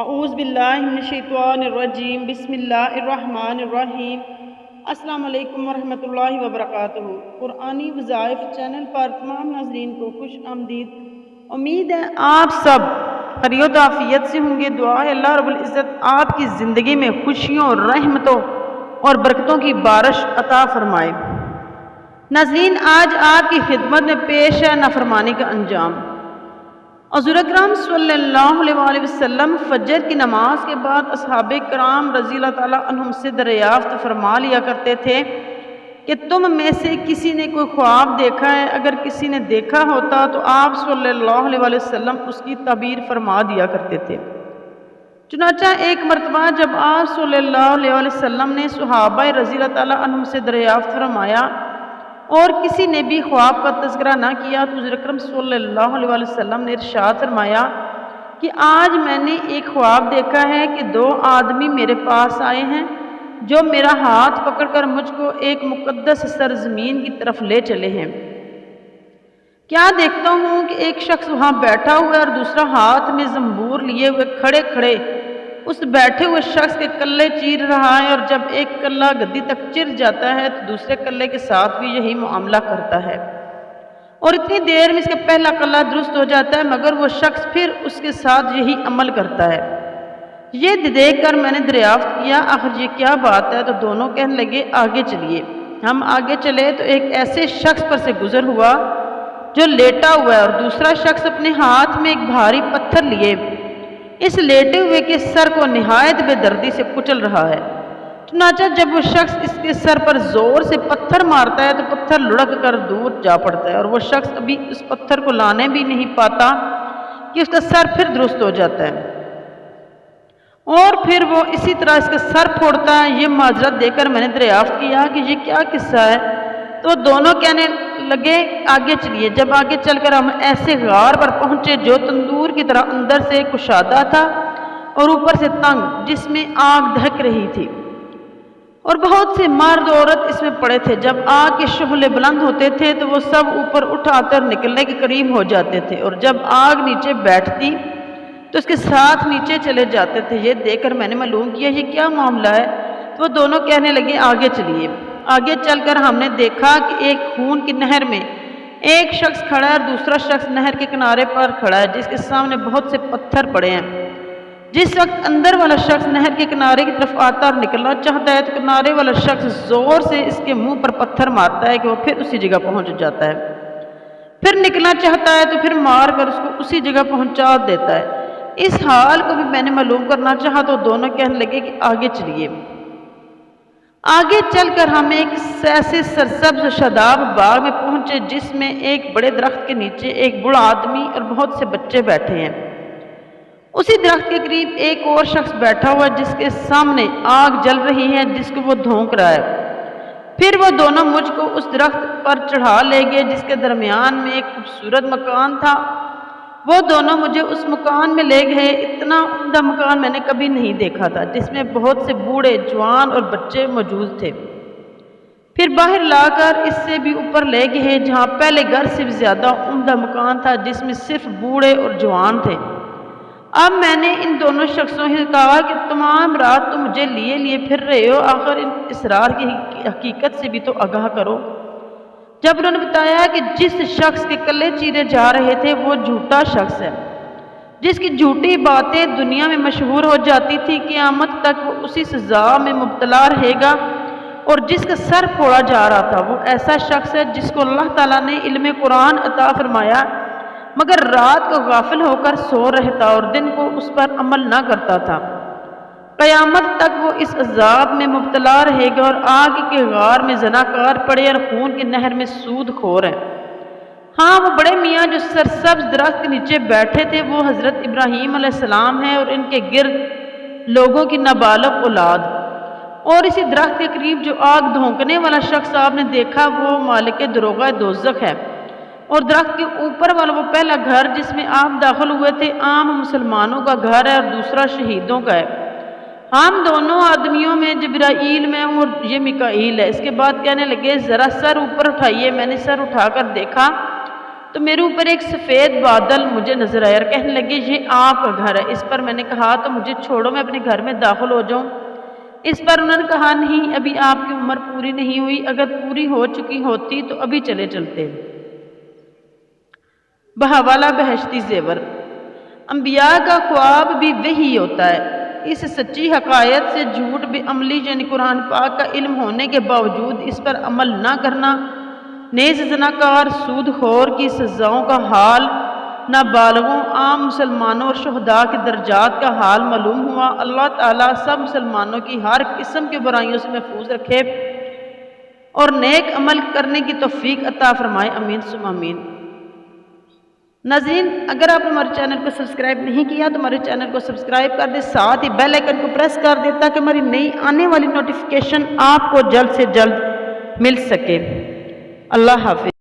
اعوذ باللہ من الشیطان الرجیم بسم اللہ الرحمن الرحیم۔ السلام علیکم ورحمۃ اللہ وبرکاتہ۔ قرآنی وظائف چینل پر تمام ناظرین کو خوش آمدید۔ امید ہے آپ سب خیریت و عافیت سے ہوں گے۔ دعا ہے اللہ رب العزت آپ کی زندگی میں خوشیوں، رحمتوں اور برکتوں کی بارش عطا فرمائے۔ ناظرین، آج آپ کی خدمت میں پیش ہے نافرمانی کا انجام۔ حضور اکرم صلی اللہ علیہ وسلم فجر کی نماز کے بعد اصحاب کرام رضی اللہ تعالیٰ عنہم سے دریافت فرما لیا کرتے تھے کہ تم میں سے کسی نے کوئی خواب دیکھا ہے؟ اگر کسی نے دیکھا ہوتا تو آپ صلی اللہ علیہ وسلم اس کی تعبیر فرما دیا کرتے تھے۔ چنانچہ ایک مرتبہ جب آپ صلی اللہ علیہ وسلم نے صحابہ رضی اللہ تعالیٰ عنہم سے دریافت فرمایا اور کسی نے بھی خواب کا تذکرہ نہ کیا تو حضور اکرم صلی اللہ علیہ وسلم نے ارشاد فرمایا کہ آج میں نے ایک خواب دیکھا ہے کہ دو آدمی میرے پاس آئے ہیں جو میرا ہاتھ پکڑ کر مجھ کو ایک مقدس سرزمین کی طرف لے چلے ہیں۔ کیا دیکھتا ہوں کہ ایک شخص وہاں بیٹھا ہوا ہے اور دوسرا ہاتھ میں زنبور لیے ہوئے کھڑے کھڑے اس بیٹھے ہوئے شخص کے کلے چیر رہا ہے، اور جب ایک کلا گدی تک چر جاتا ہے تو دوسرے کلے کے ساتھ بھی یہی معاملہ کرتا ہے، اور اتنی دیر میں اس کا پہلا کلا درست ہو جاتا ہے مگر وہ شخص پھر اس کے ساتھ یہی عمل کرتا ہے۔ یہ دیکھ کر میں نے دریافت کیا آخر یہ کیا بات ہے؟ تو دونوں کہنے لگے آگے چلیے۔ ہم آگے چلے تو ایک ایسے شخص پر سے گزر ہوا جو لیٹا ہوا ہے، اور دوسرا شخص اپنے ہاتھ میں ایک بھاری پتھر لیے اس لیٹے ہوئے کے سر کو نہایت بے دردی سے کچل رہا ہے۔ چنانچہ جب وہ شخص اس کے سر پر زور سے پتھر مارتا ہے تو پتھر لڑک کر دور جا پڑتا ہے، اور وہ شخص ابھی اس پتھر کو لانے بھی نہیں پاتا کہ اس کا سر پھر درست ہو جاتا ہے، اور پھر وہ اسی طرح اس کا سر پھوڑتا ہے۔ یہ معذرت دے کر میں نے دریافت کیا کہ یہ کیا قصہ ہے؟ تو دونوں کہنے لگے آگے چلیے۔ جب آگے چل کر ہم ایسے غار پر پہنچے جو تندور کی طرح اندر سے کشادہ تھا اور اوپر سے تنگ، جس میں آگ دہک رہی تھی، اور بہت سے مرد عورت اس میں پڑے تھے۔ جب آگ کے شعلے بلند ہوتے تھے تو وہ سب اوپر اٹھا کر نکلنے کے قریب ہو جاتے تھے، اور جب آگ نیچے بیٹھتی تو اس کے ساتھ نیچے چلے جاتے تھے۔ یہ دیکھ کر میں نے معلوم کیا یہ کیا معاملہ ہے؟ تو وہ دونوں کہنے لگے آگے چلیے۔ آگے چل کر ہم نے دیکھا کہ ایک خون کی نہر میں ایک شخص کھڑا ہے اور دوسرا شخص نہر کے کنارے پر کھڑا ہے جس کے سامنے بہت سے پتھر پڑے ہیں۔ جس وقت اندر والا شخص نہر کے کنارے کی طرف آتا اور نکلنا چاہتا ہے تو کنارے والا شخص زور سے اس کے منہ پر پتھر مارتا ہے کہ وہ پھر اسی جگہ پہنچ جاتا ہے، پھر نکلنا چاہتا ہے تو پھر مار کر اس کو اسی جگہ پہنچا دیتا ہے۔ اس حال کو بھی میں نے معلوم کرنا چاہا تو دونوں کہنے لگے کہ آگے چلیے۔ آگے چل کر ہم ایک ایسے سرسبز شاداب باغ میں پہنچے جس میں ایک بڑے درخت کے نیچے ایک بوڑھا آدمی اور بہت سے بچے بیٹھے ہیں۔ اسی درخت کے قریب ایک اور شخص بیٹھا ہوا جس کے سامنے آگ جل رہی ہے جس کو وہ دھونک رہا ہے۔ پھر وہ دونوں مجھ کو اس درخت پر چڑھا لے گئے جس کے درمیان میں ایک خوبصورت مکان تھا۔ وہ دونوں مجھے اس مکان میں لے گئے۔ اتنا عمدہ مکان میں نے کبھی نہیں دیکھا تھا، جس میں بہت سے بوڑھے، جوان اور بچے موجود تھے۔ پھر باہر لا کر اس سے بھی اوپر لے گئے جہاں پہلے گھر سے بھی زیادہ عمدہ مکان تھا جس میں صرف بوڑھے اور جوان تھے۔ اب میں نے ان دونوں شخصوں سے کہا کہ تمام رات تم مجھے لیے پھر رہے ہو، آخر ان اسرار کی حقیقت سے بھی تو آگاہ کرو۔ جب انہوں نے بتایا کہ جس شخص کے کلے چیرے جا رہے تھے وہ جھوٹا شخص ہے جس کی جھوٹی باتیں دنیا میں مشہور ہو جاتی تھی، قیامت تک وہ اسی سزا میں مبتلا رہے گا، اور جس کا سر پھوڑا جا رہا تھا وہ ایسا شخص ہے جس کو اللہ تعالیٰ نے علم قرآن عطا فرمایا مگر رات کو غافل ہو کر سو رہتا اور دن کو اس پر عمل نہ کرتا تھا۔ قیامت تک وہ اس عذاب میں مبتلا رہے گا، اور آگ کے غار میں زناکار پڑے اور خون کی نہر میں سود خور ہے۔ ہاں، وہ بڑے میاں جو سرسبز درخت کے نیچے بیٹھے تھے وہ حضرت ابراہیم علیہ السلام ہیں اور ان کے گرد لوگوں کی نابالغ اولاد۔ اور اسی درخت کے قریب جو آگ دھونکنے والا شخص آپ نے دیکھا وہ مالک دروغہ دوزخ ہے، اور درخت کے اوپر والا وہ پہلا گھر جس میں آپ داخل ہوئے تھے عام مسلمانوں کا گھر ہے اور دوسرا شہیدوں کا ہے۔ ہم دونوں آدمیوں میں جبرائیل میں ہوں اور یہ میکائیل ہے۔ اس کے بعد کہنے لگے ذرا سر اوپر اٹھائیے۔ میں نے سر اٹھا کر دیکھا تو میرے اوپر ایک سفید بادل مجھے نظر آیا اور کہنے لگے یہ آپ کا گھر ہے۔ اس پر میں نے کہا تو مجھے چھوڑو، میں اپنے گھر میں داخل ہو جاؤں۔ اس پر انہوں نے کہا نہیں، ابھی آپ کی عمر پوری نہیں ہوئی، اگر پوری ہو چکی ہوتی تو ابھی چلے چلتے۔ بحوالہ بہشتی زیور، انبیاء کا خواب بھی وہی ہوتا ہے۔ اس سچی حقائق سے جھوٹ بے عملی یعنی قرآن پاک کا علم ہونے کے باوجود اس پر عمل نہ کرنا، نیز زناکار سود خور کی سزاؤں کا حال، نابالغوں، عام مسلمانوں اور شہداء کے درجات کا حال معلوم ہوا۔ اللہ تعالیٰ سب مسلمانوں کی ہر قسم کی برائیوں سے محفوظ رکھے اور نیک عمل کرنے کی توفیق عطا فرمائے، آمین ثم آمین۔ ناظرین، اگر آپ ہمارے چینل کو سبسکرائب نہیں کیا تو ہمارے چینل کو سبسکرائب کر دیں، ساتھ ہی بیل آئیکن کو پریس کر دیں تاکہ ہماری نئی آنے والی نوٹیفیکیشن آپ کو جلد سے جلد مل سکے۔ اللہ حافظ۔